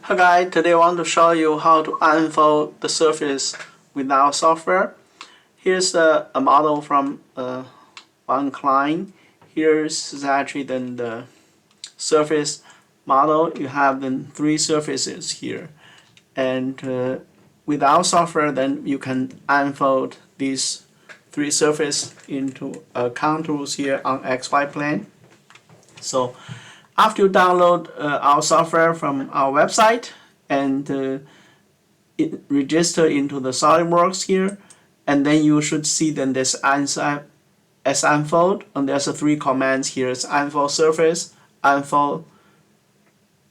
Hi guys, today I want to show you how to unfold the surface without software. Here's a model from one client. Here's actually then the surface model. You have then three surfaces here, and without software then you can unfold these three surfaces into contours here on XY plane. So after you download our software from our website and register into the Solidworks here, and then you should see then this as unfold, and there's three commands here. It's unfold surface, unfold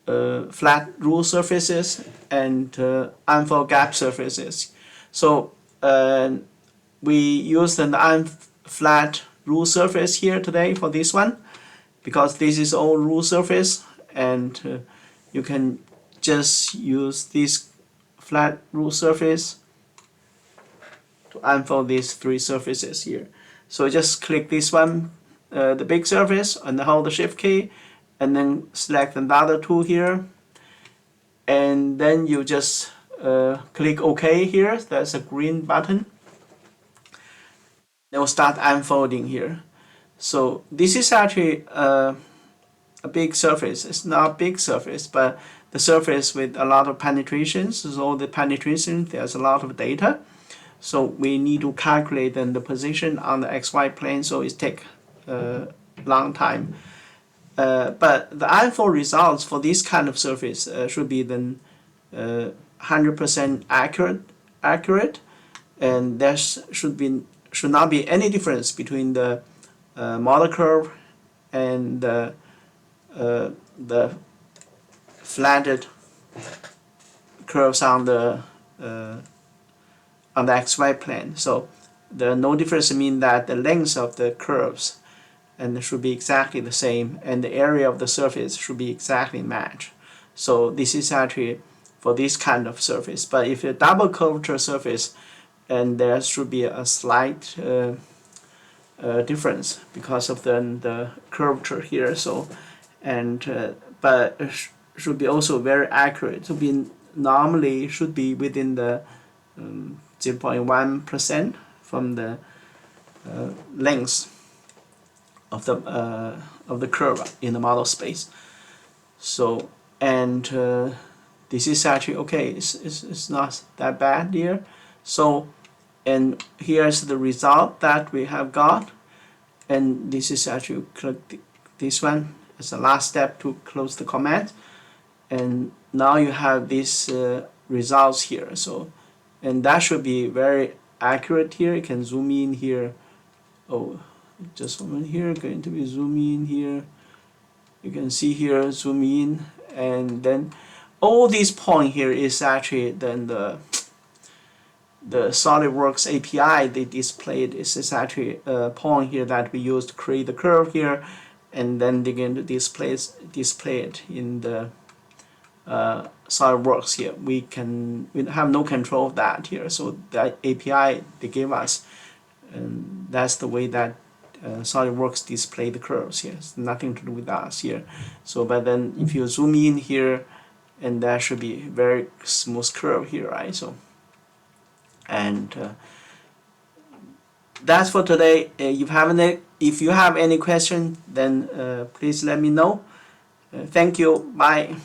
flat rule surfaces, and unfold gap surfaces. So we use the flat rule surface here today for this one, because this is all rule surface, and you can just use this flat rule surface to unfold these three surfaces here. So just click this one, the big surface, and hold the shift key, and then select another tool here, and then you just click OK here. There's a green button. It will start unfolding here. So this is actually a big surface. It's not a big surface, but the surface with a lot of penetrations. So the penetration, there's a lot of data. So we need to calculate then the position on the XY plane. So it takes a long time. But the unfold results for this kind of surface should be then 100% accurate, and there should not be any difference between the model curve and the flatted curves on the XY plane. So the no difference means that the length of the curves and should be exactly the same, and the area of the surface should be exactly matched. So this is actually for this kind of surface. But if a double curvature surface, and there should be a slight difference because of the curvature here. So but should be also very accurate. To be normally should be within the 0.1% from the length of the curve in the model space. So this is actually okay. It's not that bad here. So, and here's the result that we have got, and this is actually click this one as the last step to close the command, and now you have these results here. So, and that should be very accurate here. You can zoom in here. Oh, just one here, going to be zoom in here. You can see here, zoom in, and then all these point here is actually then the Solidworks API they displayed. Is actually a point here that we use to create the curve here, and then they're going to display it in the Solidworks here. We have no control of that here. So that API they give us, and that's the way that Solidworks display the curves here. It's nothing to do with us here. So but then if you zoom in here, and that should be very smooth curve here, right? So and that's for today. If you have any question, then please let me know. Thank you. Bye.